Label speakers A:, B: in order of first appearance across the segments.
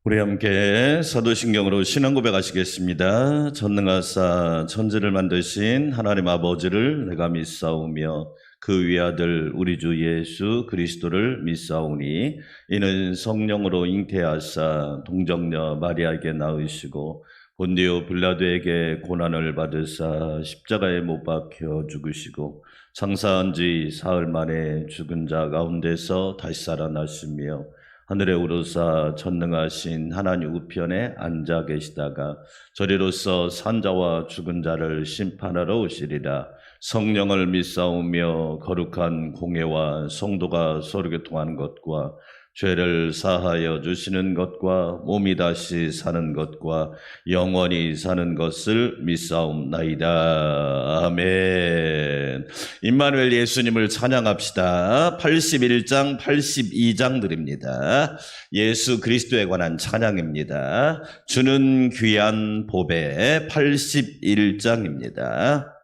A: 우리 함께 사도신경으로 신앙 고백하시겠습니다. 전능하사 천지를 만드신 하나님 아버지를 내가 믿사오며 그 위아들 우리 주 예수 그리스도를 믿사오니 이는 성령으로 잉태하사 동정녀 마리아에게 낳으시고 본디오 빌라도에게 고난을 받으사 십자가에 못 박혀 죽으시고 장사한 지 사흘 만에 죽은 자 가운데서 다시 살아나시며 하늘에 오르사 전능하신 하나님 우편에 앉아 계시다가 저리로서 산자와 죽은 자를 심판하러 오시리라. 성령을 믿사오며 거룩한 공회와 성도가 서로 교통하는 것과 죄를 사하여 주시는 것과 몸이 다시 사는 것과 영원히 사는 것을 믿사옵나이다. 아멘. 임마누엘 예수님을 찬양합시다. 81장, 82장 드립니다. 예수 그리스도에 관한 찬양입니다. 주는 귀한 보배 81장입니다.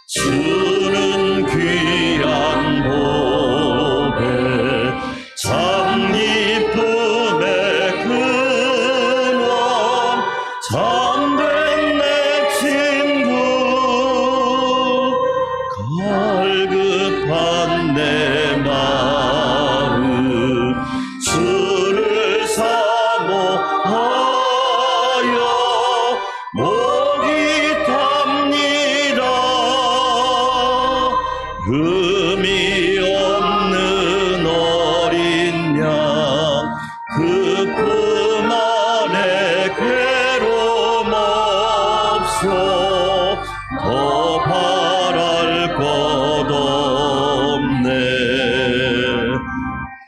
A: 주는 귀한 보배 잠기품의 근원 참된 내 친구 갈급한 내 마음 주를 사모하여 목이 탑니다. 흠이 없는 어린 양 그 품 안에 괴로움 없어 더 바랄 것 없네.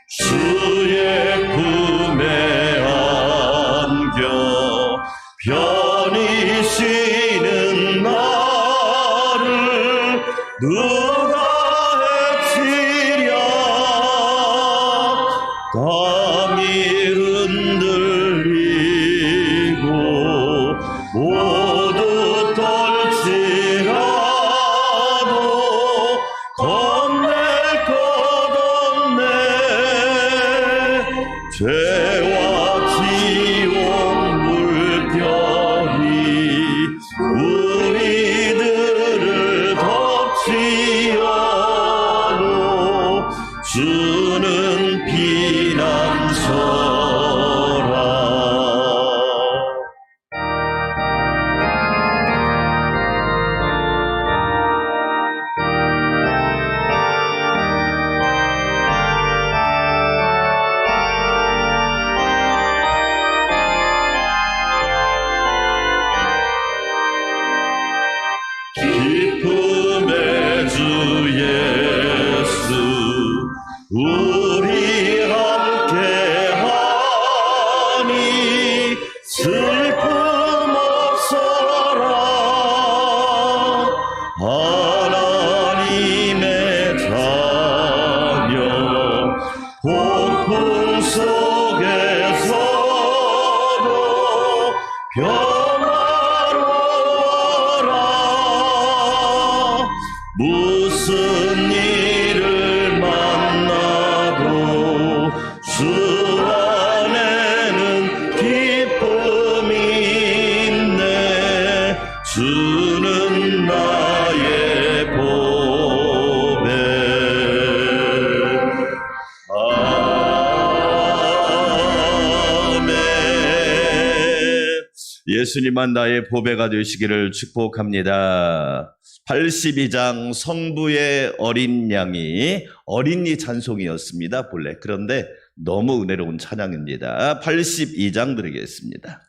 A: 주의 품에 안겨 편히 쉬는 나를 누가 해치랴. 담이 흔들리고 모두 떨지라도 겁낼 것 없네. 죄와 지옥 물결이 우리들을 덮치어도 주는 피난서라. 기쁨의 주 예수 우리 함께하니 슬픔 없어라. 하나님의 자녀 폭풍 속에서도 평화로워라. 무슨 일을 만나도 주 안에는 기쁨이 있네. 주는 나의 보배. 아멘. 예수님만 나의 보배가 되시기를 축복합니다. 82장 성부의 어린 양이 어린이 찬송이었습니다, 본래. 그런데 너무 은혜로운 찬양입니다. 82장 드리겠습니다.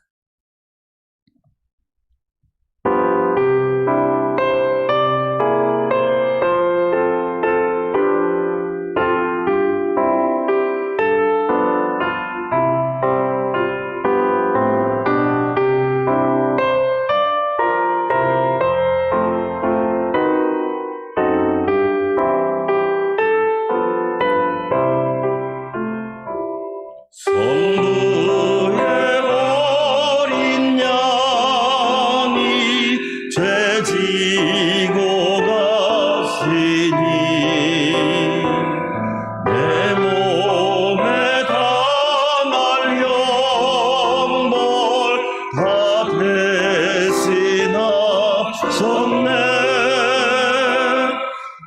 A: 대신하셨네.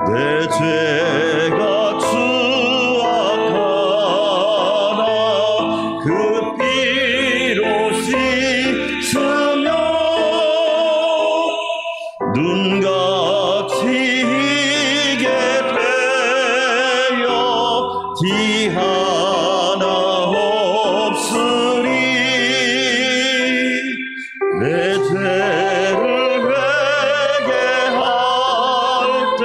A: 내 죄가 추악하나 그 피로 씻으며 눈같이 희게 되어 티 하나 없으리. 내 죄를 회개할 때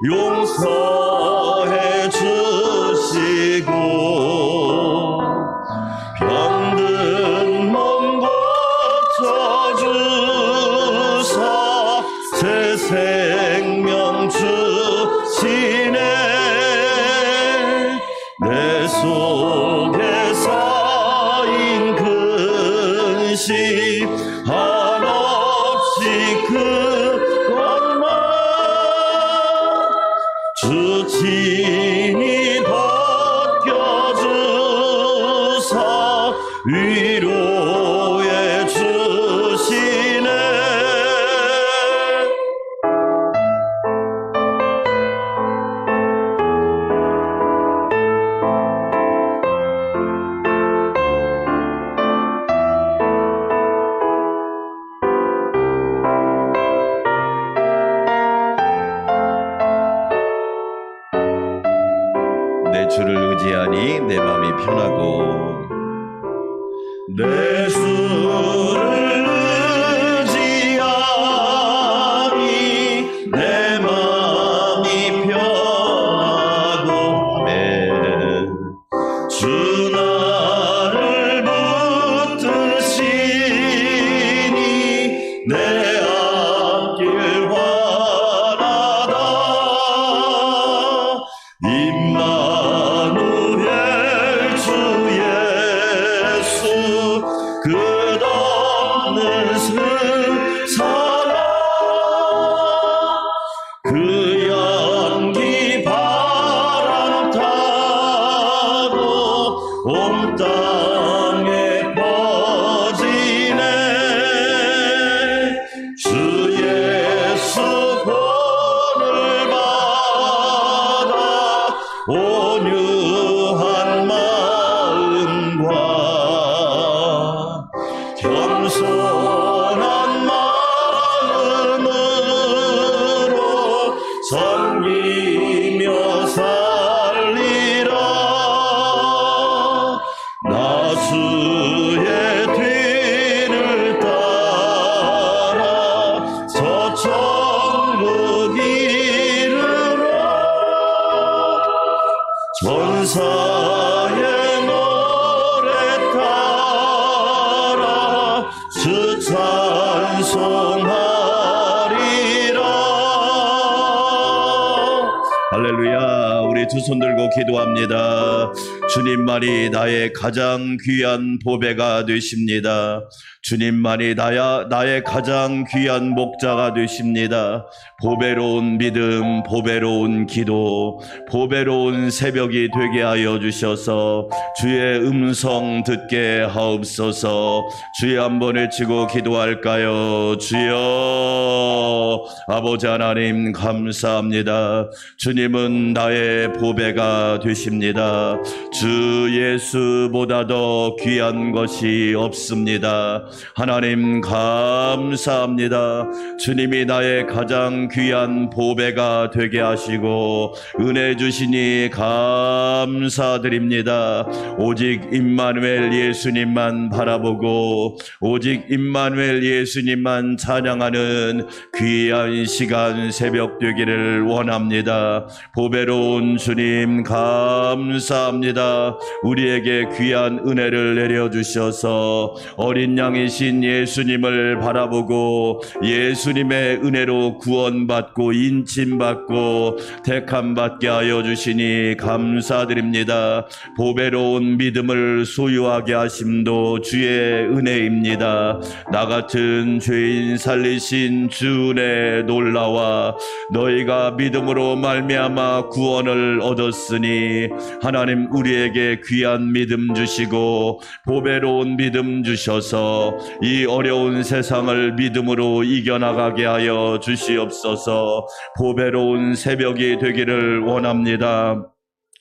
A: 용서해 주시고 병든 몸 고쳐주사 새 생명 주시네. 내 속에 쌓인 근심 한없이 그것만 주 친히 벗겨주사 위로해 주시네. 내 주를 의지하니 내 마음이 편하고 내 주를 의지하니 내 마음이 편하고 아멘. 주 나를 붙드시니 내 앞길 환하다. 임마누엘 주 예수 끝없는 사랑 그 연기 바람 타고 온 땅에 퍼지네. 주 예수 본을 받아 온유한 마음과 겸손한 마음으로 섬기며 살리라. 나 주의 뒤를 따라 저천국 이르러 전사의 노래 따라 주 찬송하리라. 할렐루야. 우리 두 손 들고 기도합니다. 주님만이 나의 가장 귀한 보배가 되십니다. 주님만이 나의 가장 귀한 목자가 되십니다. 보배로운 믿음, 보배로운 기도, 보배로운 새벽이 되게 하여 주셔서 주의 음성 듣게 하옵소서. 주의 한번 외치고 기도할까요? 주여. 아버지 하나님 감사합니다. 주님은 나의 보배가 되십니다. 주 예수보다 더 귀한 것이 없습니다. 하나님 감사합니다. 주님이 나의 가장 귀한 보배가 되게 하시고 은혜 주시니 감사드립니다. 오직 임마누엘 예수님만 바라보고 오직 임마누엘 예수님만 찬양하는 귀한 시간 새벽 되기를 원합니다. 보배로운 주님 감사합니다. 우리에게 귀한 은혜를 내려주셔서 어린 양이신 예수님을 바라보고 예수님의 은혜로 구원받고 인침받고 택함받게 하여 주시니 감사드립니다. 보배로운 믿음을 소유하게 하심도 주의 은혜입니다. 나 같은 죄인 살리신 주 은혜 놀라와 너희가 믿음으로 말미암아 구원을 얻었으니 하나님 우리에게 귀한 믿음 주시고 보배로운 믿음 주셔서 주시며 이 어려운 세상을 믿음으로 이겨나가게 하여 주시옵소서. 보배로운 새벽이 되기를 원합니다.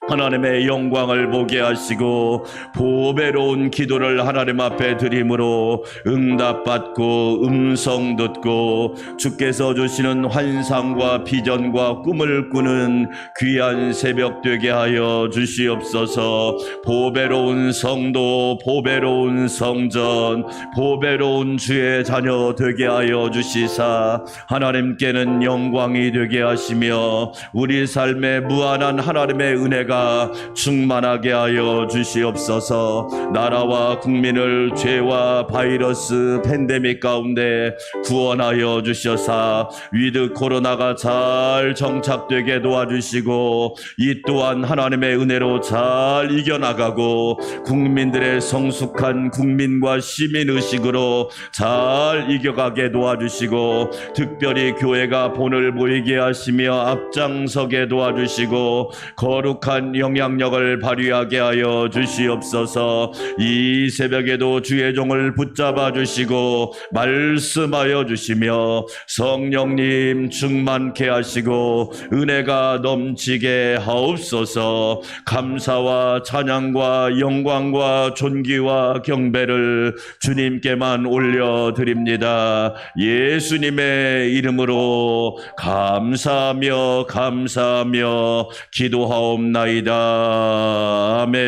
A: 하나님의 영광을 보게 하시고 보배로운 기도를 하나님 앞에 드림으로 응답받고 음성 듣고 주께서 주시는 환상과 비전과 꿈을 꾸는 귀한 새벽 되게 하여 주시옵소서. 보배로운 성도, 보배로운 성전, 보배로운 주의 자녀 되게 하여 주시사 하나님께는 영광이 되게 하시며 우리 삶에 무한한 하나님의 은혜가 충만하게 하여 주시옵소서. 나라와 국민을 죄와 바이러스 팬데믹 가운데 구원하여 주셔서 위드 코로나가 잘 정착되게 도와주시고 이 또한 하나님의 은혜로 잘 이겨나가고 국민들의 성숙한 국민과 시민의식으로 잘 이겨가게 도와주시고 특별히 교회가 본을 보이게 하시며 앞장서게 도와주시고 거룩한 영향력을 발휘하게 하여 주시옵소서. 이 새벽에도 주의 종을 붙잡아 주시고 말씀하여 주시며 성령님 충만케 하시고 은혜가 넘치게 하옵소서. 감사와 찬양과 영광과 존귀와 경배를 주님께만 올려드립니다. 예수님의 이름으로 감사하며 기도하옵나이다. 아멘.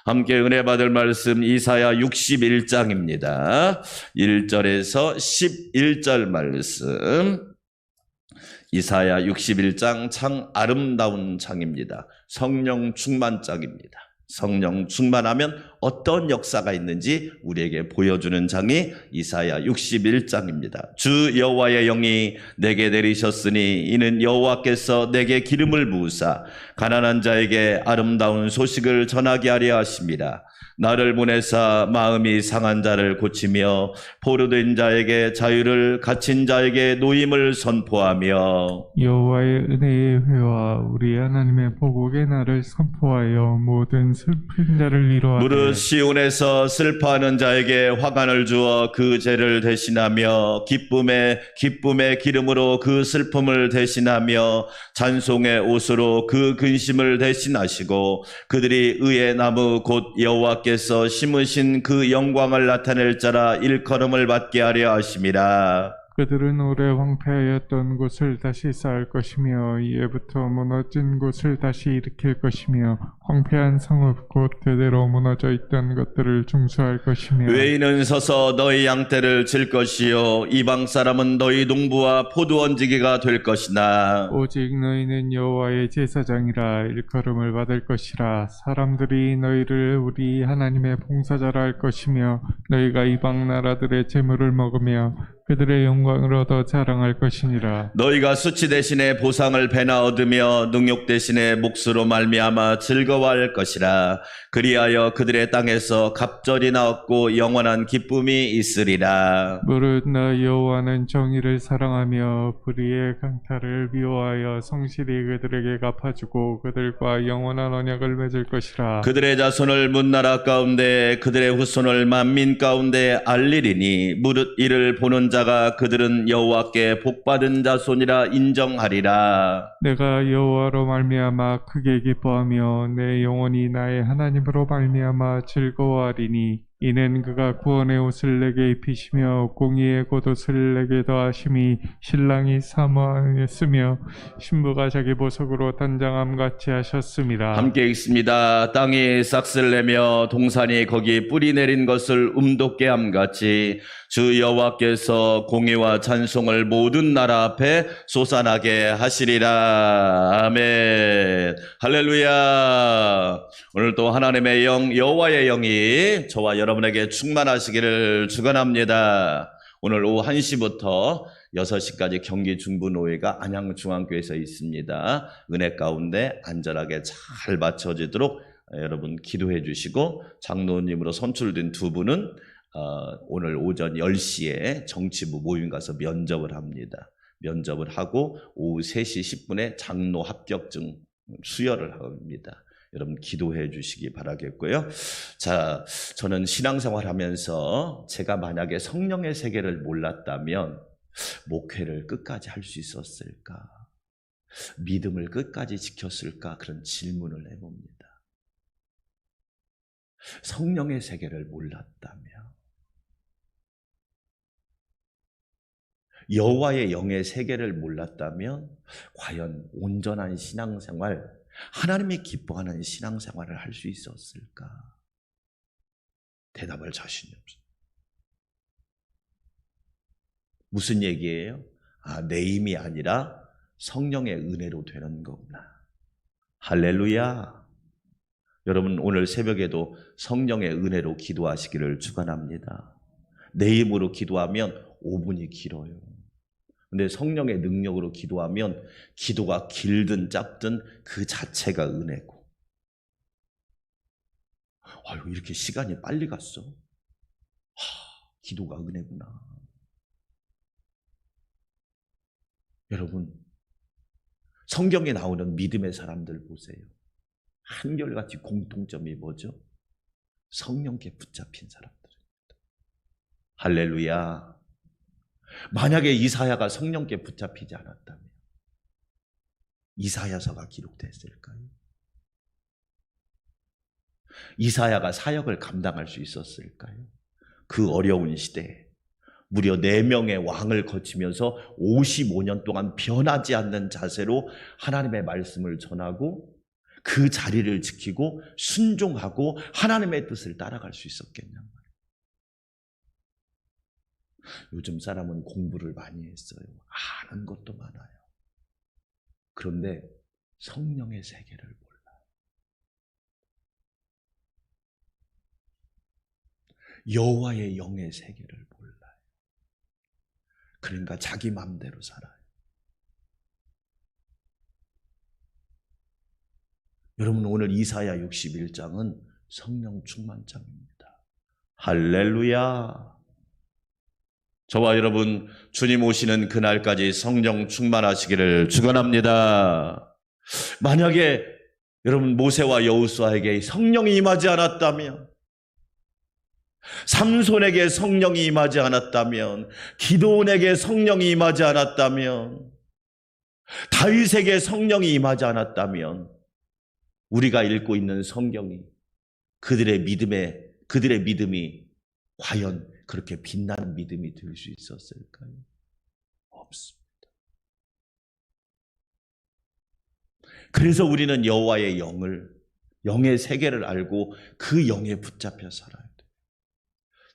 A: 함께 은혜 받을 말씀 이사야 61장입니다. 1절에서 11절 말씀. 이사야 61장 참 아름다운 장입니다. 성령 충만장입니다. 성령 충만하면 어떤 역사가 있는지 우리에게 보여주는 장이 이사야 61장입니다. 주 여호와의 영이 내게 내리셨으니 이는 여호와께서 내게 기름을 부으사 가난한 자에게 아름다운 소식을 전하게 하려 하심이라. 나를 보내사 마음이 상한 자를 고치며 포로된 자에게 자유를, 갇힌 자에게 노임을 선포하며
B: 여호와의 은혜의 회와 우리 하나님의 보복의 날을 선포하여 모든 슬픈 자를 위로하되
A: 무릇 시온에서 슬퍼하는 자에게 화관을 주어 그 죄를 대신하며 기쁨의 기름으로 그 슬픔을 대신하며 찬송의 옷으로 그 근심을 대신하시고 그들이 의의 나무 곧 여호와께서 심으신 그 영광을 나타낼 자라 일컬음을 받게 하려 하심이라.
B: 그들은 오래 황폐하였던 곳을 다시 쌓을 것이며 이에부터 무너진 곳을 다시 일으킬 것이며 황폐한 성읍 곧 대대로 무너져 있던 것들을 중수할 것이며
A: 외인은 서서 너희 양떼를 칠 것이요 이방 사람은 너희 농부와 포도원지기가 될 것이나
B: 오직 너희는 여호와의 제사장이라 일컬음을 받을 것이라. 사람들이 너희를 우리 하나님의 봉사자라 할 것이며 너희가 이방 나라들의 재물을 먹으며 그들의 영광을 얻어 자랑할 것이니라.
A: 너희가 수치 대신에 보상을 배나 얻으며 능욕 대신에 몫으로 말미암아 즐거워할 것이라. 그리하여 그들의 땅에서 갑절이나 얻고 영원한 기쁨이 있으리라.
B: 무릇 나 여호와는 정의를 사랑하며 불의의 강탈을 미워하여 성실히 그들에게 갚아주고 그들과 영원한 언약을 맺을 것이라.
A: 그들의 자손을 문나라 가운데 그들의 후손을 만민 가운데 알리리니 무릇 이를 보는 자가 그들은 여호와께 복받은 자손이라 인정하리라.
B: 내가 여호와로 말미암아 크게 기뻐하며 내 영혼이 나의 하나님으로 말미암아 즐거워하리니 이는 그가 구원의 옷을 내게 입히시며 공의의 겉옷을 내게 더하심이 신랑이 사모하였으며 신부가 자기 보석으로 단장함같이 하셨습니다.
A: 함께 읽습니다. 땅이 싹을 내며 동산이 거기 뿌리 내린 것을 움돋게 함같이 주 여호와께서 공의와 찬송을 모든 나라 앞에 솟아나게 하시리라. 아멘. 할렐루야. 오늘도 하나님의 영 여호와의 영이 저와 여러분에게 충만하시기를 축원합니다. 오늘 오후 1시부터 6시까지 경기 중부노회가 안양중앙교회에서 있습니다. 은혜 가운데 안전하게 잘 마쳐지도록 여러분 기도해 주시고 장로님으로 선출된 두 분은 오늘 오전 10시에 정치부 모임 가서 면접을 합니다. 면접을 하고 오후 3시 10분에 장로 합격증 수여를 합니다. 여러분 기도해 주시기 바라겠고요. 자, 저는 신앙생활 하면서 제가 만약에 성령의 세계를 몰랐다면 목회를 끝까지 할 수 있었을까? 믿음을 끝까지 지켰을까? 그런 질문을 해봅니다. 성령의 세계를 몰랐다면, 여호와의 영의 세계를 몰랐다면 과연 온전한 신앙생활, 하나님이 기뻐하는 신앙생활을 할 수 있었을까? 대답할 자신이 없어요. 무슨 얘기예요? 내 힘이 아니라 성령의 은혜로 되는 거구나. 할렐루야. 여러분 오늘 새벽에도 성령의 은혜로 기도하시기를 축원합니다. 내 힘으로 기도하면 5분이 길어요. 근데 성령의 능력으로 기도하면 기도가 길든 짧든 그 자체가 은혜고. 아유, 이렇게 시간이 빨리 갔어. 기도가 은혜구나. 여러분, 성경에 나오는 믿음의 사람들 보세요. 한결같이 공통점이 뭐죠? 성령께 붙잡힌 사람들입니다. 할렐루야. 만약에 이사야가 성령께 붙잡히지 않았다면 이사야서가 기록됐을까요? 이사야가 사역을 감당할 수 있었을까요? 그 어려운 시대에 무려 4명의 왕을 거치면서 55년 동안 변하지 않는 자세로 하나님의 말씀을 전하고 그 자리를 지키고 순종하고 하나님의 뜻을 따라갈 수 있었겠냐. 요즘 사람은 공부를 많이 했어요. 아는 것도 많아요. 그런데 성령의 세계를 몰라요. 여호와의 영의 세계를 몰라요. 그러니까 자기 마음대로 살아요. 여러분 오늘 이사야 61장은 성령 충만장입니다. 할렐루야. 저와 여러분 주님 오시는 그날까지 성령 충만하시기를 축원합니다. 만약에 여러분 모세와 여호수아에게 성령이 임하지 않았다면, 삼손에게 성령이 임하지 않았다면, 기드온에게 성령이 임하지 않았다면, 다윗에게 성령이 임하지 않았다면 우리가 읽고 있는 성경이 그들의 믿음이 과연 그렇게 빛나는 믿음이 될 수 있었을까요? 없습니다. 그래서 우리는 여호와의 영의 세계를 알고 그 영에 붙잡혀 살아야 돼요.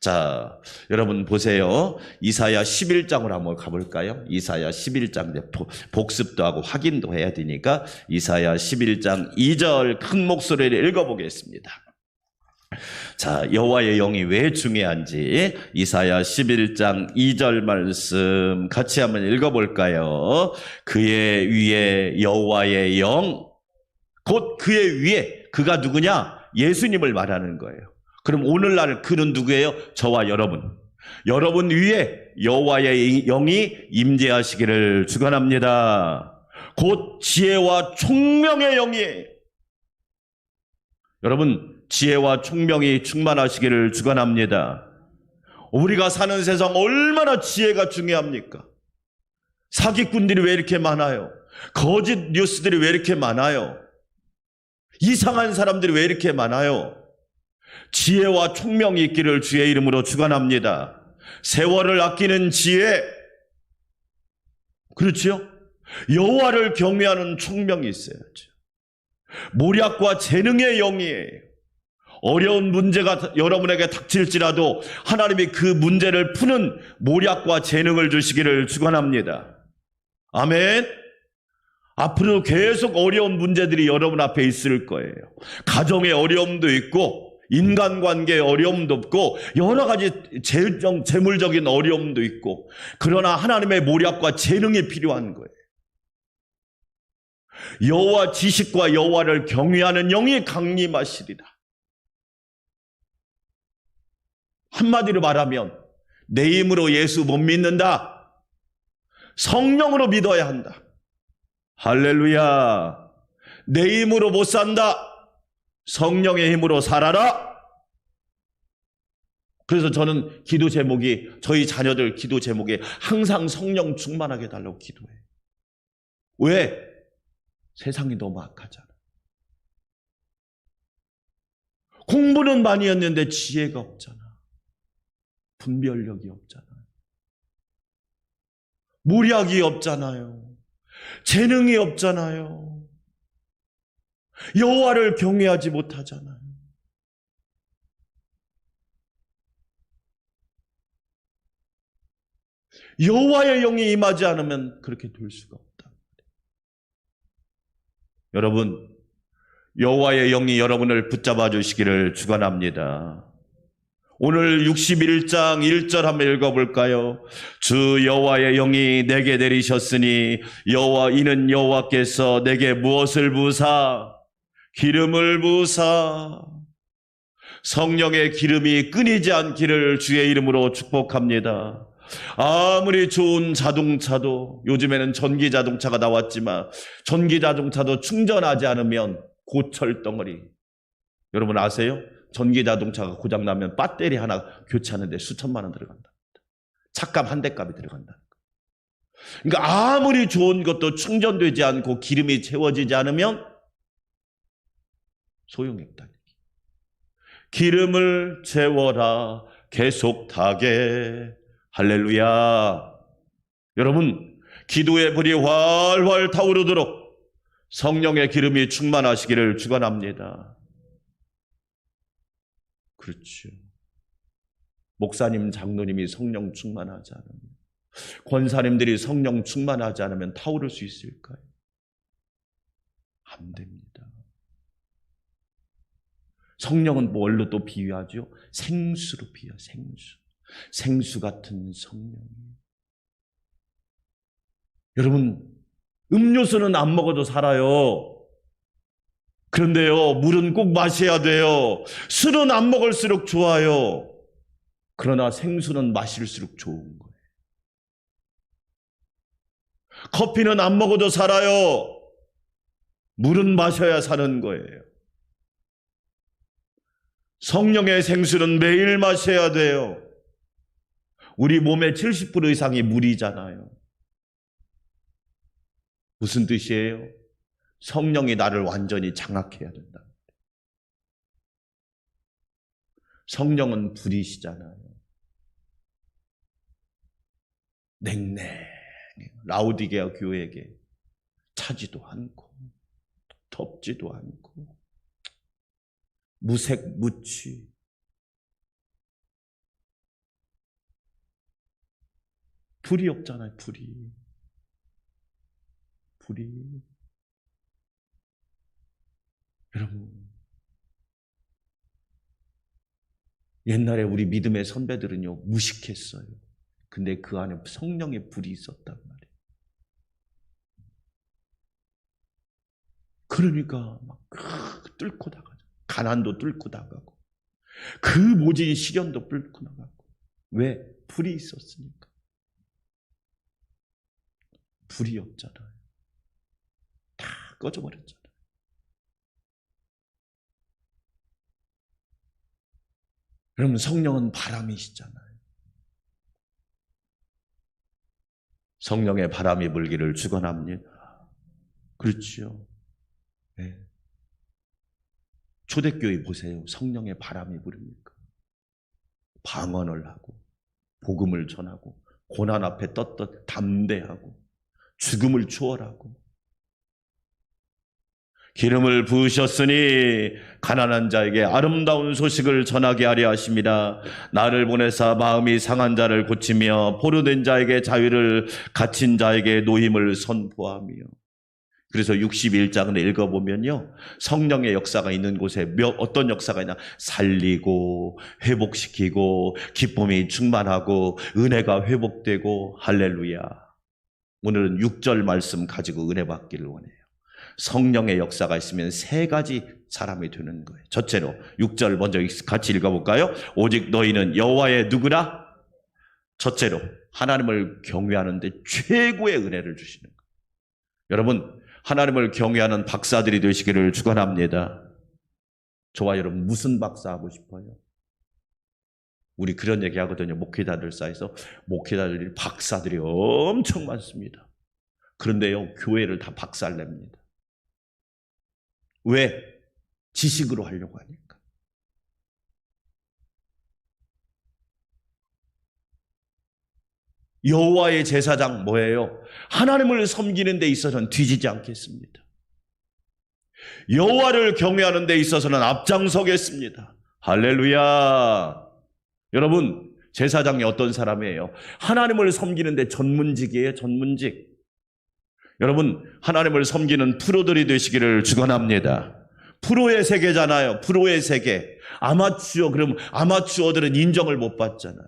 A: 자, 여러분 보세요. 이사야 11장으로 한번 가볼까요? 이사야 11장 복습도 하고 확인도 해야 되니까 이사야 11장 2절 큰 목소리를 읽어보겠습니다. 자, 여호와의 영이 왜 중요한지 이사야 11장 2절 말씀 같이 한번 읽어볼까요? 그의 위에 여호와의 영, 곧 그의 위에, 그가 누구냐? 예수님을 말하는 거예요. 그럼 오늘날 그는 누구예요? 저와 여러분. 여러분 위에 여호와의 영이 임재하시기를 축원합니다. 곧 지혜와 총명의 영이에요. 여러분 지혜와 총명이 충만하시기를 축원합니다. 우리가 사는 세상 얼마나 지혜가 중요합니까? 사기꾼들이 왜 이렇게 많아요? 거짓 뉴스들이 왜 이렇게 많아요? 이상한 사람들이 왜 이렇게 많아요? 지혜와 총명이 있기를 주의 이름으로 축원합니다. 세월을 아끼는 지혜, 그렇죠? 여호와를 경외하는 총명이 있어야죠. 모략과 재능의 영이에요. 어려운 문제가 여러분에게 닥칠지라도 하나님이 그 문제를 푸는 모략과 재능을 주시기를 축원합니다. 아멘. 앞으로 계속 어려운 문제들이 여러분 앞에 있을 거예요. 가정의 어려움도 있고 인간관계의 어려움도 없고 여러 가지 재물적인 어려움도 있고, 그러나 하나님의 모략과 재능이 필요한 거예요. 여호와 지식과 여호와를 경외하는 영이 강림하시리라. 한마디로 말하면 내 힘으로 예수 못 믿는다. 성령으로 믿어야 한다. 할렐루야. 내 힘으로 못 산다. 성령의 힘으로 살아라. 그래서 저는 기도 제목이, 저희 자녀들 기도 제목이 항상 성령 충만하게 해달라고 기도해요. 왜? 세상이 너무 악하잖아. 공부는 많이 했는데 지혜가 없잖아. 분별력이 없잖아. 모략이 없잖아요. 재능이 없잖아요. 여호와를 경외하지 못하잖아요. 여호와의 영이 임하지 않으면 그렇게 될 수가 없다. 여러분, 여호와의 영이 여러분을 붙잡아 주시기를 축원합니다. 오늘 61장 1절 한번 읽어볼까요? 주 여호와의 영이 내게 내리셨으니 이는 여호와께서 내게 무엇을 부으사? 기름을 부으사. 성령의 기름이 끊이지 않기를 주의 이름으로 축복합니다. 아무리 좋은 자동차도, 요즘에는 전기 자동차가 나왔지만 전기 자동차도 충전하지 않으면 고철덩어리. 여러분 아세요? 전기 자동차가 고장나면 배터리 하나 교체하는데 수천만 원 들어간다. 차값 한 대 값이 들어간다. 그러니까 아무리 좋은 것도 충전되지 않고 기름이 채워지지 않으면 소용이 없다. 기름을 채워라 계속 타게. 할렐루야. 여러분, 기도의 불이 활활 타오르도록 성령의 기름이 충만하시기를 축원합니다. 그렇죠. 목사님, 장로님이 성령 충만하지 않으면, 권사님들이 성령 충만하지 않으면 타오를 수 있을까요? 안 됩니다. 성령은 뭘로 또 비유하죠? 생수로 비유해요. 생수. 생수 같은 성령. 여러분, 음료수는 안 먹어도 살아요. 그런데요, 물은 꼭 마셔야 돼요. 술은 안 먹을수록 좋아요. 그러나 생수는 마실수록 좋은 거예요. 커피는 안 먹어도 살아요. 물은 마셔야 사는 거예요. 성령의 생수는 매일 마셔야 돼요. 우리 몸의 70% 이상이 물이잖아요. 무슨 뜻이에요? 성령이 나를 완전히 장악해야 된다. 성령은 불이시잖아요. 냉랭해. 라오디게아 교회에게 차지도 않고 덥지도 않고 무색무취. 불이 없잖아요. 불이. 여러분, 옛날에 우리 믿음의 선배들은요, 무식했어요. 근데 그 안에 성령의 불이 있었단 말이에요. 그러니까 막 뚫고 나가죠. 가난도 뚫고 나가고 그 모진 시련도 뚫고 나가고. 왜? 불이 있었으니까. 불이 없잖아요. 다 꺼져버렸잖아요. 여러분, 성령은 바람이시잖아요. 성령의 바람이 불기를 축원합니다. 그렇죠. 네. 초대교회 보세요. 성령의 바람이 부릅니까? 방언을 하고 복음을 전하고 고난 앞에 떳떳 담대하고 죽음을 추월하고. 기름을 부으셨으니 가난한 자에게 아름다운 소식을 전하게 하려 하심이라. 나를 보내사 마음이 상한 자를 고치며 포로된 자에게 자유를, 갇힌 자에게 노임을 선포하며. 그래서 61장을 읽어보면요, 성령의 역사가 있는 곳에 어떤 역사가 있냐? 살리고 회복시키고 기쁨이 충만하고 은혜가 회복되고. 할렐루야. 오늘은 6절 말씀 가지고 은혜 받기를 원해요. 성령의 역사가 있으면 세 가지 사람이 되는 거예요. 첫째로 6절 먼저 같이 읽어볼까요? 오직 너희는 여호와의 누구나? 첫째로 하나님을 경외하는데 최고의 은혜를 주시는 거예요. 여러분, 하나님을 경외하는 박사들이 되시기를 축원합니다. 저와 여러분 무슨 박사 하고 싶어요? 우리 그런 얘기 하거든요. 목회자들 사이에서 목회자들이 박사들이 엄청 많습니다. 그런데요, 교회를 다 박살냅니다. 왜? 지식으로 하려고 하니까. 여호와의 제사장 뭐예요? 하나님을 섬기는 데 있어서는 뒤지지 않겠습니다. 여호와를 경외하는 데 있어서는 앞장서겠습니다. 할렐루야. 여러분, 제사장이 어떤 사람이에요? 하나님을 섬기는 데 전문직이에요, 전문직. 여러분, 하나님을 섬기는 프로들이 되시기를 축원합니다. 프로의 세계잖아요. 프로의 세계. 아마추어, 그럼 아마추어들은 인정을 못 받잖아요.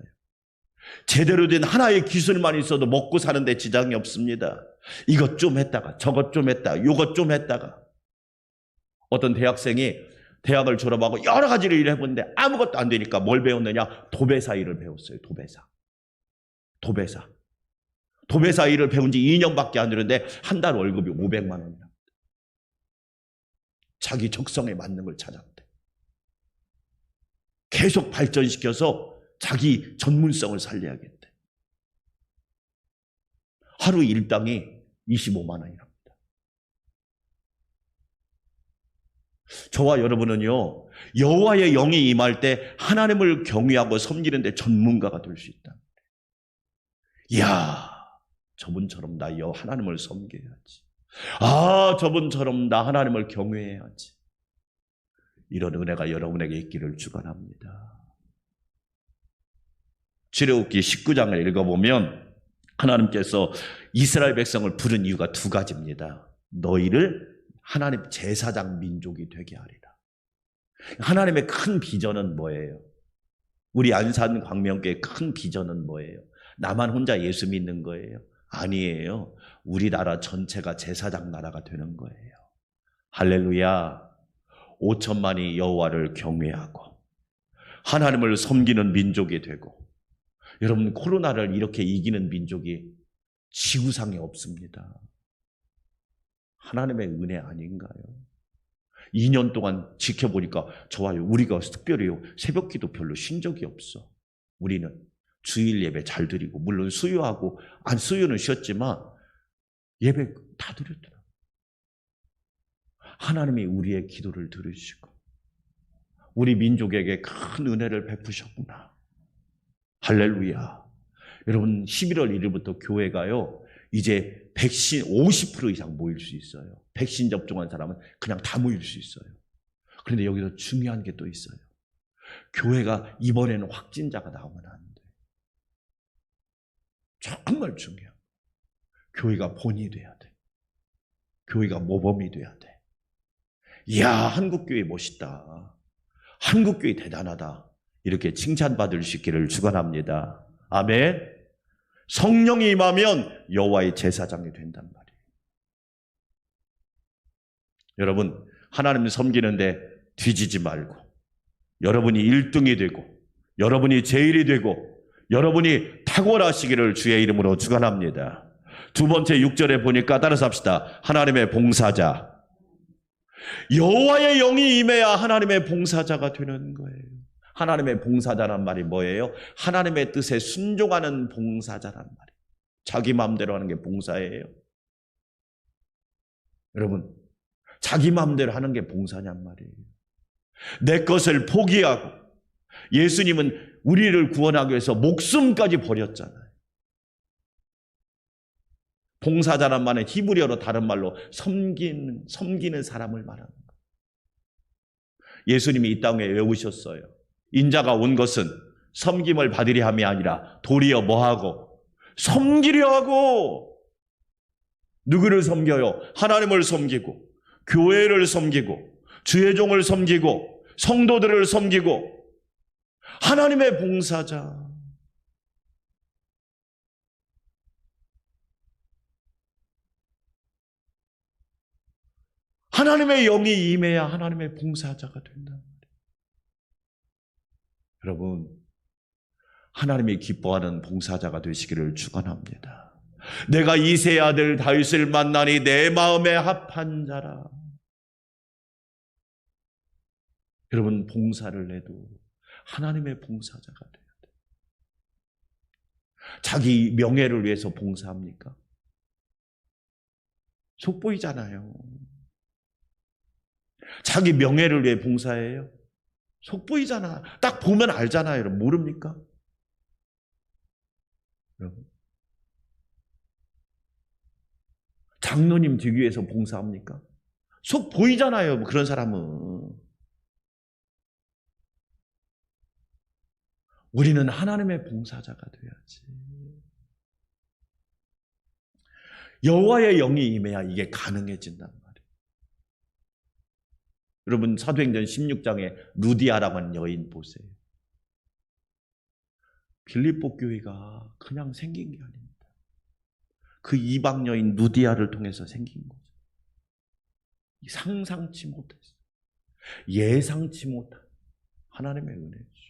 A: 제대로 된 하나의 기술만 있어도 먹고 사는데 지장이 없습니다. 이것 좀 했다가 저것 좀 했다가 요것 좀 했다가. 어떤 대학생이 대학을 졸업하고 여러 가지를 일을 해보는데 아무것도 안 되니까 뭘 배웠느냐? 도배사 일을 배웠어요. 도배사 일을 배운 지 2년밖에 안 되는데 한 달 월급이 500만 원이랍니다. 자기 적성에 맞는 걸 찾았대. 계속 발전시켜서 자기 전문성을 살려야겠대. 하루 일당이 25만 원이랍니다. 저와 여러분은요, 여호와의 영이 임할 때 하나님을 경외하고 섬기는 데 전문가가 될 수 있다. 이야, 저분처럼 나 하나님을 섬겨야지. 아, 저분처럼 나 하나님을 경외해야지. 이런 은혜가 여러분에게 있기를 축원합니다. 출애굽기 19장을 읽어보면 하나님께서 이스라엘 백성을 부른 이유가 두 가지입니다. 너희를 하나님 제사장 민족이 되게 하리라. 하나님의 큰 비전은 뭐예요? 우리 안산 광명교회의 큰 비전은 뭐예요? 나만 혼자 예수 믿는 거예요? 아니에요. 우리나라 전체가 제사장 나라가 되는 거예요. 할렐루야. 5천만이 여호와를 경외하고 하나님을 섬기는 민족이 되고, 여러분, 코로나를 이렇게 이기는 민족이 지구상에 없습니다. 하나님의 은혜 아닌가요? 2년 동안 지켜보니까 저와요, 우리가 특별히 새벽기도 별로 쉰 적이 없어. 우리는 주일 예배 잘 드리고, 물론 수요하고, 수요는 쉬었지만 예배 다 드렸더라. 하나님이 우리의 기도를 들으시고 우리 민족에게 큰 은혜를 베푸셨구나. 할렐루야. 여러분, 11월 1일부터 교회가요, 이제 백신 50% 이상 모일 수 있어요. 백신 접종한 사람은 그냥 다 모일 수 있어요. 그런데 여기서 중요한 게 또 있어요. 교회가 이번에는 확진자가 나오면 안 돼. 정말 중요해요. 교회가 본이 돼야 돼. 교회가 모범이 돼야 돼. 이야, 한국교회 멋있다. 한국교회 대단하다. 이렇게 칭찬받을 수 있기를 축원합니다. 아멘. 성령이 임하면 여호와의 제사장이 된단 말이에요. 여러분, 하나님 섬기는데 뒤지지 말고, 여러분이 1등이 되고, 여러분이 제일이 되고, 여러분이 탁월하시기를 주의 이름으로 축원합니다. 두 번째 6절에 보니까 따라서 합시다. 하나님의 봉사자. 여호와의 영이 임해야 하나님의 봉사자가 되는 거예요. 하나님의 봉사자란 말이 뭐예요? 하나님의 뜻에 순종하는 봉사자란 말이에요. 자기 마음대로 하는 게 봉사예요. 여러분, 자기 마음대로 하는 게 봉사냔 말이에요. 내 것을 포기하고, 예수님은 우리를 구원하기 위해서 목숨까지 버렸잖아요. 봉사자란 말은 히브리어로 다른 말로 섬기는 사람을 말하는 거예요. 예수님이 이 땅에 왜 오셨어요? 인자가 온 것은 섬김을 받으려 함이 아니라 도리어 뭐하고? 섬기려 하고. 누구를 섬겨요? 하나님을 섬기고, 교회를 섬기고, 주의 종을 섬기고, 성도들을 섬기고, 하나님의 봉사자. 하나님의 영이 임해야 하나님의 봉사자가 된다. 여러분, 하나님이 기뻐하는 봉사자가 되시기를 축원합니다. 내가 이새의 아들 다윗을 만나니 내 마음에 합한 자라. 여러분, 봉사를 해도 하나님의 봉사자가 돼야 돼. 자기 명예를 위해서 봉사합니까? 속보이잖아요. 자기 명예를 위해 봉사해요? 속보이잖아. 딱 보면 알잖아요. 여러분, 모릅니까? 여러분, 장로님 되기 위해서 봉사합니까? 속 보이잖아요. 그런 사람은. 우리는 하나님의 봉사자가 돼야지. 여호와의 영이 임해야 이게 가능해진단 말이에요. 여러분, 사도행전 16장에 루디아라고 하는 여인 보세요. 빌립보 교회가 그냥 생긴 게 아닙니다. 그 이방 여인 루디아를 통해서 생긴 거죠. 상상치 못했어요. 예상치 못한 하나님의 은혜죠.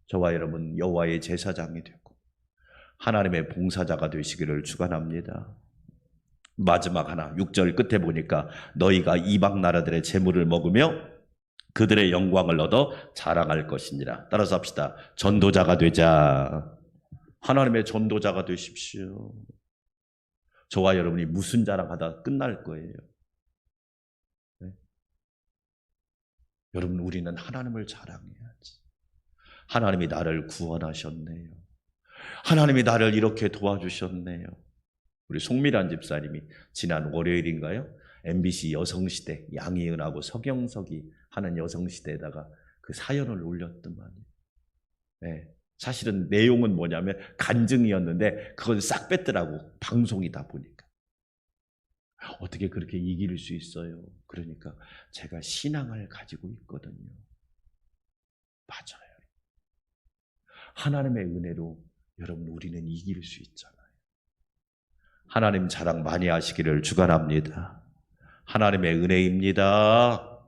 A: 저와 여러분, 여호와의 제사장이 되고 하나님의 봉사자가 되시기를 축원합니다. 마지막 하나, 6절 끝에 보니까 너희가 이방 나라들의 재물을 먹으며 그들의 영광을 얻어 자랑할 것이니라. 따라서 합시다. 전도자가 되자. 하나님의 전도자가 되십시오. 저와 여러분이 무슨 자랑하다 끝날 거예요. 네? 여러분, 우리는 하나님을 자랑해야지. 하나님이 나를 구원하셨네요. 하나님이 나를 이렇게 도와주셨네요. 우리 송미란 집사님이 지난 월요일인가요? MBC 여성시대 양희은하고 서경석이 하는 여성시대에다가 그 사연을 올렸더만요. 네. 사실은 내용은 뭐냐면 간증이었는데 그건 싹 뺐더라고. 방송이다 보니까. 어떻게 그렇게 이길 수 있어요? 그러니까 제가 신앙을 가지고 있거든요. 맞아요. 하나님의 은혜로 여러분, 우리는 이길 수 있잖아요. 하나님 자랑 많이 하시기를 축원합니다. 하나님의 은혜입니다.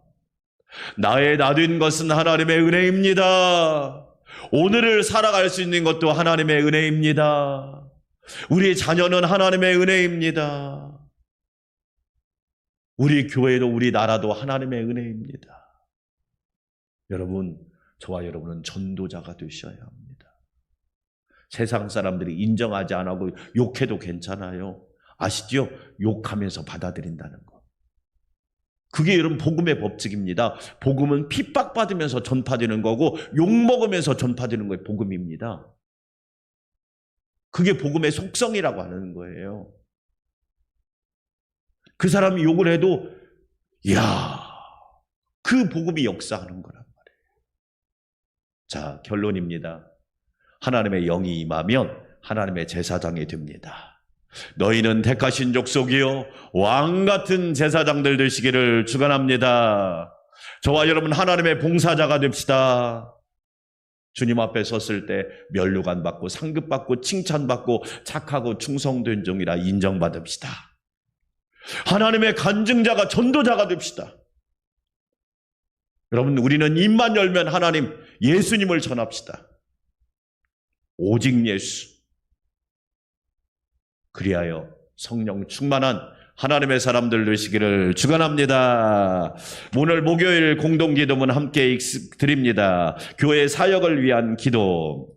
A: 나의 나된 것은 하나님의 은혜입니다. 오늘을 살아갈 수 있는 것도 하나님의 은혜입니다. 우리 자녀는 하나님의 은혜입니다. 우리 교회도 우리 나라도 하나님의 은혜입니다. 여러분, 저와 여러분은 전도자가 되셔야 합니다. 세상 사람들이 인정하지 않고 욕해도 괜찮아요. 아시죠? 욕하면서 받아들인다는 거. 그게 여러분 복음의 법칙입니다. 복음은 핍박받으면서 전파되는 거고 욕먹으면서 전파되는 거예요. 복음입니다. 그게 복음의 속성이라고 하는 거예요. 그 사람이 욕을 해도 이야, 그 복음이 역사하는 거란 말이에요. 자, 결론입니다. 하나님의 영이 임하면 하나님의 제사장이 됩니다. 너희는 택하신 족속이요 왕같은 제사장들 되시기를 축원합니다. 저와 여러분, 하나님의 봉사자가 됩시다. 주님 앞에 섰을 때 면류관 받고 상급 받고 칭찬받고 착하고 충성된 종이라 인정받읍시다. 하나님의 간증자가 전도자가 됩시다. 여러분, 우리는 입만 열면 하나님, 예수님을 전합시다. 오직 예수. 그리하여 성령 충만한 하나님의 사람들 되시기를 축원합니다. 오늘 목요일 공동기도문 함께 드립니다. 교회 사역을 위한 기도.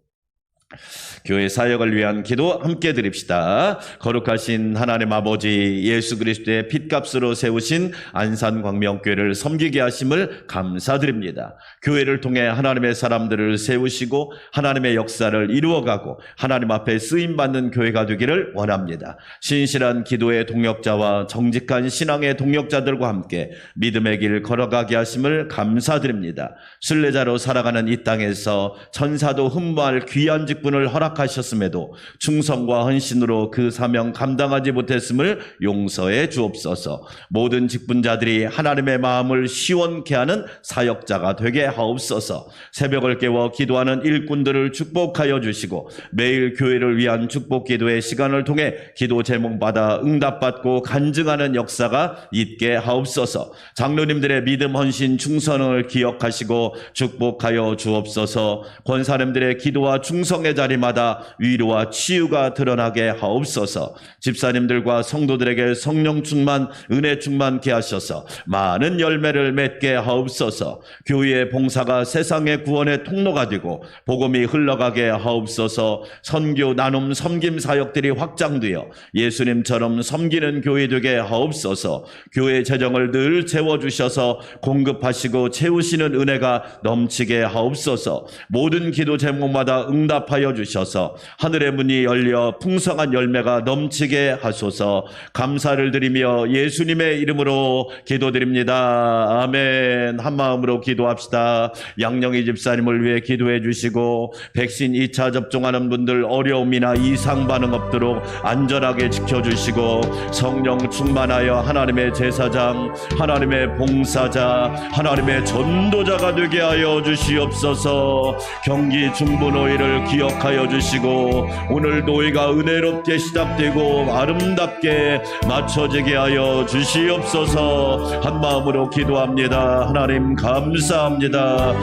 A: 교회 사역을 위한 기도 함께 드립시다. 거룩하신 하나님 아버지, 예수 그리스도의 핏값으로 세우신 안산광명교회를 섬기게 하심을 감사드립니다. 교회를 통해 하나님의 사람들을 세우시고 하나님의 역사를 이루어가고 하나님 앞에 쓰임받는 교회가 되기를 원합니다. 신실한 기도의 동역자와 정직한 신앙의 동역자들과 함께 믿음의 길 걸어가게 하심을 감사드립니다. 순례자로 살아가는 이 땅에서 천사도 흠모할 귀한 직분을 허락하셨음에도 충성과 헌신으로 그 사명 감당하지 못했음을 용서해 주옵소서. 모든 직분자들이 하나님의 마음을 시원케 하는 사역자가 되게 하옵소서. 새벽을 깨워 기도하는 일꾼들을 축복하여 주시고 매일 교회를 위한 축복 기도의 시간을 통해 기도 제목받아 응답받고 간증하는 역사가 있게 하옵소서. 장로님들의 믿음, 헌신, 충성을 기억하시고 축복하여 주옵소서. 권사님들의 기도와 충성의 성령의 자리마다 위로와 치유가 드러나게 하옵소서. 집사님들과 성도들에게 성령 충만, 은혜 충만케 하셔서 많은 열매를 맺게 하옵소서. 교회의 봉사가 세상의 구원의 통로가 되고 복음이 흘러가게 하옵소서. 선교, 나눔, 섬김 사역들이 확장되어 예수님처럼 섬기는 교회 되게 하옵소서. 교회 재정을 늘 채워주셔서 공급하시고 채우시는 은혜가 넘치게 하옵소서. 모든 기도 제목마다 응답하여 주셔서 하늘의 문이 열려 풍성한 열매가 넘치게 하소서. 감사를 드리며 예수님의 이름으로 기도드립니다. 아멘. 한 마음으로 기도합시다. 양영희 집사님을 위해 기도해 주시고 백신 2차 접종하는 분들 어려움이나 이상 반응 없도록 안전하게 지켜주시고 성령 충만하여 하나님의 제사장, 하나님의 봉사자, 하나님의 전도자가 되게 하여 주시옵소서. 경기 중부 노회를 기억하여 주시고 오늘 노회가 은혜롭게 시작되고 아름답게 맞춰지게 하여 주시옵소서. 한 마음으로 기도합니다. 하나님 감사합니다.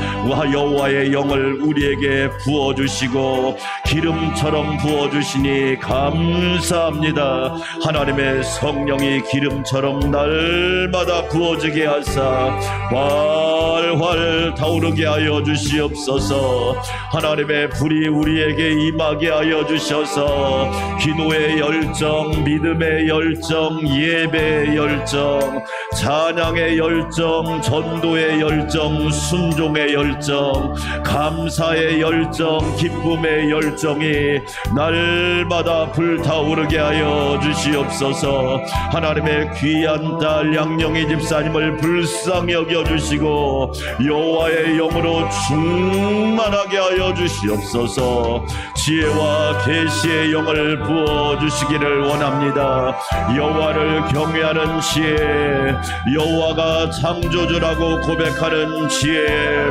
A: 여호와의 영을 우리에게 부어주시고 기름처럼 부어주시니 감사합니다. 하나님의 성령이 기름처럼 날마다 부어지게 하사 활활 타오르게 하여 주시옵소서. 하나님의 불이 우리에게 임하게 하여 주셔서 기도의 열정, 믿음의 열정, 예배의 열정, 찬양의 열정, 전도의 열정, 순종의 열정, 감사의 열정, 기쁨의 열정이 날마다 불타오르게 하여 주시옵소서. 하나님의 귀한 딸 양영희 집사님을 불쌍히 여겨주시고 여호와의 영으로 충만하게 하여 주시옵소서. 지혜와 계시의 영을 부어주시기를 원합니다. 여호와를 경외하는 지혜, 여호와가 창조주라고 고백하는 지혜,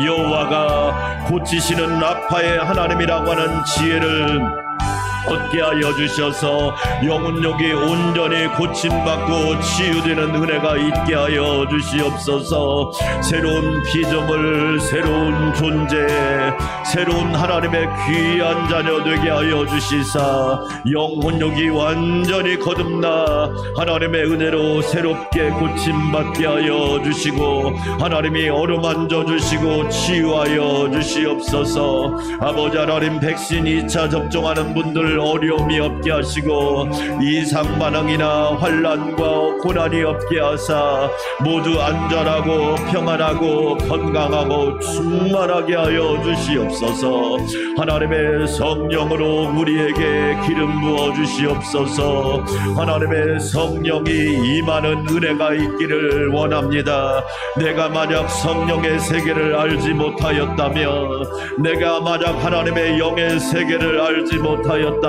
A: 여호와가 고치시는 라파의 하나님이라고 하는 지혜를 얻게 하여 주셔서 영혼력이 온전히 고침받고 치유되는 은혜가 있게 하여 주시옵소서. 새로운 피조물, 새로운 존재, 새로운 하나님의 귀한 자녀 되게 하여 주시사 영혼력이 완전히 거듭나 하나님의 은혜로 새롭게 고침받게 하여 주시고 하나님이 어루만져 주시고 치유하여 주시옵소서. 아버지 하나님, 백신 2차 접종하는 분들 어려움이 없게 하시고 이상 반응이나 환난과 고난이 없게 하사 모두 안전하고 평안하고 건강하고 충만하게 하여 주시옵소서. 하나님의 성령으로 우리에게 기름 부어 주시옵소서. 하나님의 성령이 임하는 은혜가 있기를 원합니다. 내가 만약 성령의 세계를 알지 못하였다면, 내가 만약 하나님의 영의 세계를 알지 못하였다면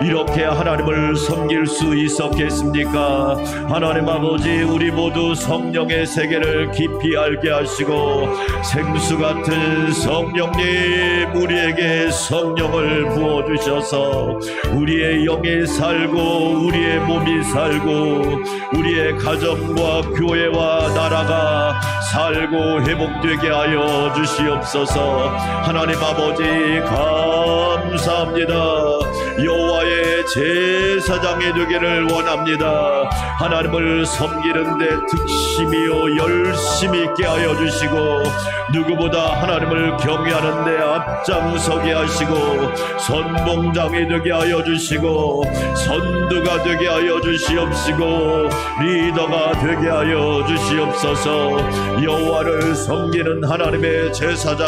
A: 이렇게 하나님을 섬길 수 있었겠습니까? 하나님 아버지, 우리 모두 성령의 세계를 깊이 알게 하시고 생수 같은 성령님 우리에게 성령을 부어주셔서 우리의 영이 살고 우리의 몸이 살고 우리의 가정과 교회와 나라가 살고 회복되게 하여 주시옵소서. 하나님 아버지 감사합니다. 여호와의 제사장이 되기를 원합니다. 하나님을 섬기는데 득심이요 열심히 있게 하여 주시고 누구보다 하나님을 경외하는데 앞장서게 하시고 선봉장이 되게 하여 주시고 선두가 되게 하여 주시옵시고 리더가 되게 하여 주시옵소서. 여호와를 섬기는 하나님의 제사장,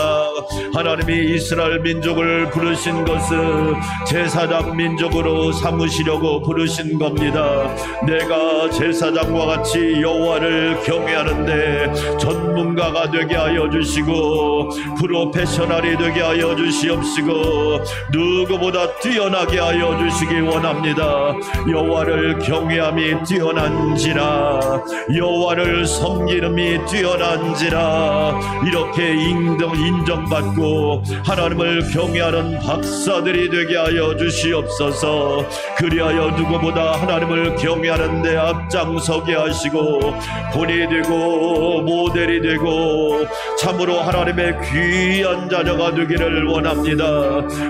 A: 하나님이 이스라엘 민족을 부르신 것은 제사장 민족으로 삼으시려고 부르신 겁니다. 내가 제사장과 같이 여호와를 경외하는데 전문가가 되게 하여 주시고 프로페셔널이 되게 하여 주시옵시고 누구보다 뛰어나게 하여 주시기 원합니다. 여호와를 경외함이 뛰어난지라, 여호와를 섬기름이 뛰어난지라, 이렇게 인정받고 하나님을 경외하는 박사들이 되게 하여 주시옵소서. 그리하여 누구보다 하나님을 경외하는데 앞장서게 하시고 본이 되고 모델이 되고 참으로 하나님의 귀한 자녀가 되기를 원합니다.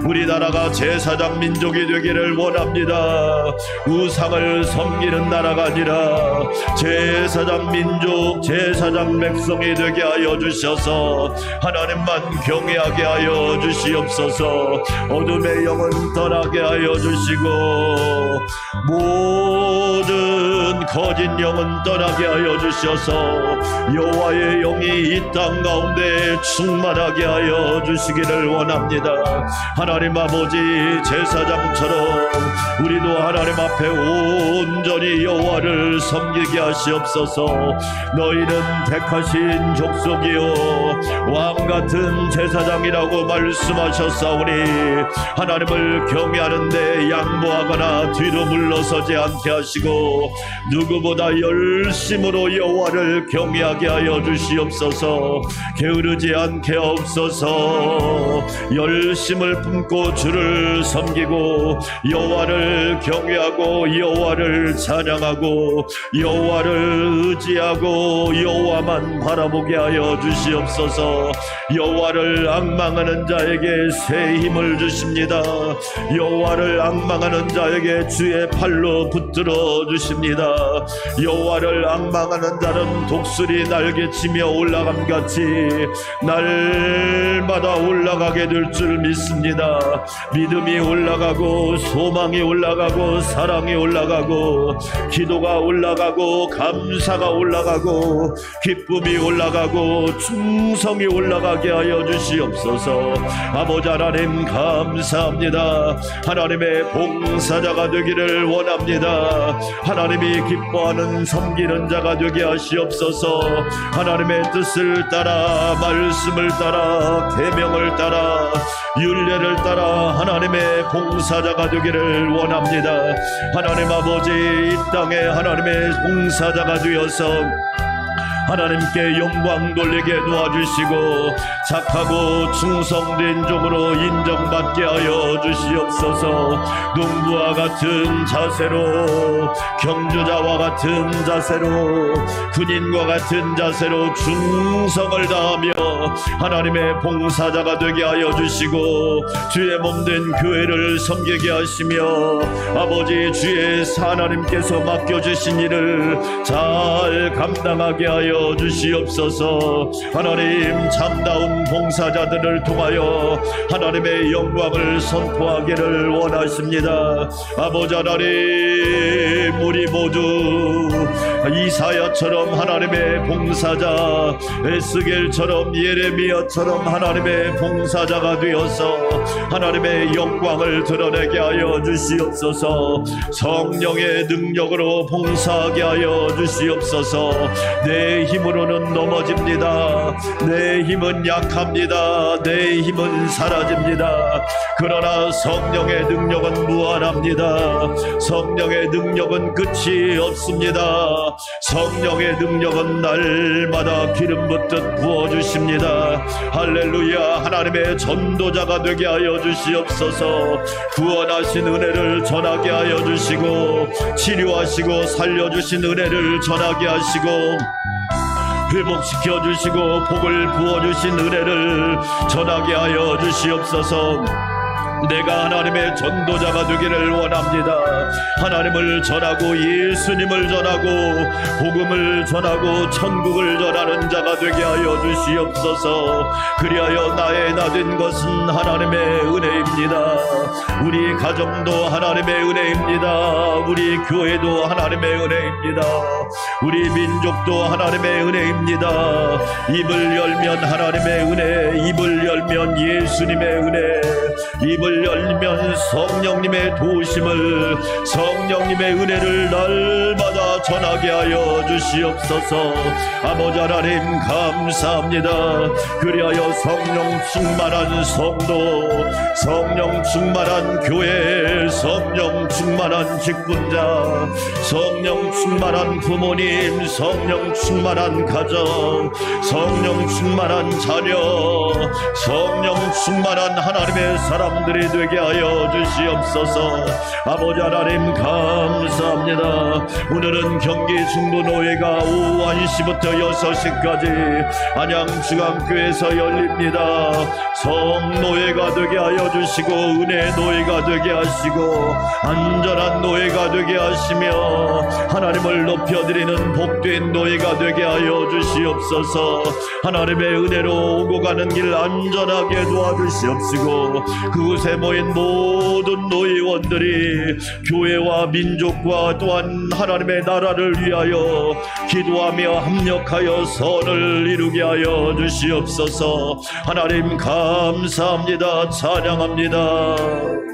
A: 우리나라가 제사장 민족이 되기를 원합니다. 우상을 섬기는 나라가 아니라 제사장 민족, 제사장 백성이 되게 하여 주셔서 하나님만 경외하게 하여 주시옵소서. 어둠의 영은 떠나게 하여 주시고 모든 거짓 영은 떠나게 하여 주셔서 여호와의 영이 이 땅 가운데 충만하게 하여 주시기를 원합니다. 하나님 아버지, 제사장처럼 우리도 하나님 앞에 온전히 여호와를 섬기게 하시옵소서. 너희는 택하신 족속이요 왕같은 제사장이라고 말씀하셨사오니 하나님을 경외하는데 양보하거나 뒤로 물러서지 않게 하시고 누구보다 열심으로 여호와를 경외하게 하여 주시옵소서. 게으르지 않게 하옵소서. 열심을 품고 주를 섬기고 여호와를 경외하고 여호와를 찬양하고 여호와를 의지하고 여호와만 바라보게 하여 주시옵소서. 여호와를 앙망하는 자에게 새 힘을 주십니다. 여호와를 앙망하는 자에게 주의 팔로 붙들어 주십니다. 여호와를 앙망하는 자는 독수리 날개치며 올라감 같이 날마다 올라가게 될 줄 믿습니다. 믿음이 올라가고 소망이 올라가고 사랑이 올라가고 기도가 올라가고 감사가 올라가고 기쁨이 올라가고 충성이 올라가게 하여 주시옵소서. 아버지 하나님 감사합니다. 하나님의 봉사자가 되기를 원합니다. 하나님이 기뻐하는 섬기는 자가 되게 하시옵소서. 하나님의 뜻을 따라 말씀을 따라 계명을 따라 율례를 따라 하나님의 봉사자가 되기를 원합니다. 하나님 아버지, 이 땅에 하나님의 봉사자가 되어서 하나님께 영광 돌리게 도와주시고 착하고 충성된 종으로 인정받게 하여 주시옵소서. 농부와 같은 자세로, 경주자와 같은 자세로, 군인과 같은 자세로 충성을 다하며 하나님의 봉사자가 되게 하여 주시고 주의 몸된 교회를 섬기게 하시며 아버지, 주의 하나님께서 맡겨주신 일을 잘 감당하게 하여 주시옵소서. 하나님, 참다운 봉사자들을 통하여 하나님의 영광을 선포하기를 원하십니다. 아버지 하나님, 우리 모두 이사야처럼 하나님의 봉사자, 에스겔처럼 예레미야처럼 하나님의 봉사자가 되어서 하나님의 영광을 드러내게 하여 주시옵소서. 성령의 능력으로 봉사하게 하여 주시옵소서. 내 힘으로는 넘어집니다. 내 힘은 약합니다. 내 힘은 사라집니다. 그러나 성령의 능력은 무한합니다. 성령의 능력은 끝이 없습니다. 성령의 능력은 날마다 기름 붓듯 부어주십니다. 할렐루야. 하나님의 전도자가 되게 하여 주시옵소서. 구원하신 은혜를 전하게 하여 주시고 치료하시고 살려주신 은혜를 전하게 하시고 회복시켜 주시고 복을 부어주신 은혜를 전하게 하여 주시옵소서. 내가 하나님의 전도자가 되기를 원합니다. 하나님을 전하고 예수님을 전하고 복음을 전하고 천국을 전하는 자가 되게 하여 주시옵소서. 그리하여 나의 나된 것은 하나님의 은혜입니다. 우리 가정도 하나님의 은혜입니다. 우리 교회도 하나님의 은혜입니다. 우리 민족도 하나님의 은혜입니다. 입을 열면 하나님의 은혜, 입을 열면 예수님의 은혜, 입을 열면 성령님의 도우심을, 성령님의 은혜를 날마다 전하게 하여 주시옵소서. 아버지 하나님 감사합니다. 그리하여 성령 충만한 성도, 성령 충만한 교회, 성령 충만한 직분자, 성령 충만한 부모님, 성령 충만한 가정, 성령 충만한 자녀, 성령 충만한 하나님의 사람들이 되게 하여 주시옵소서. 아버지 하나님 감사합니다. 오늘은 하나님 경기 중부노회가 오후 1시부터 6시까지 안양중앙교회에서 열립니다. 성노회가 되게 하여 주시고 은혜 노회가 되게 하시고 안전한 노회가 되게 하시며 하나님을 높여드리는 복된 노회가 되게 하여 주시옵소서. 하나님의 은혜로 오고 가는 길 안전하게 도와주시옵시고 그곳에 모인 모든 노회원들이 교회와 민족과 또한 하나님의 나라를 위하여 기도하며 합력하여 선을 이루게 하여 주시옵소서. 하나님 감사합니다. 찬양합니다.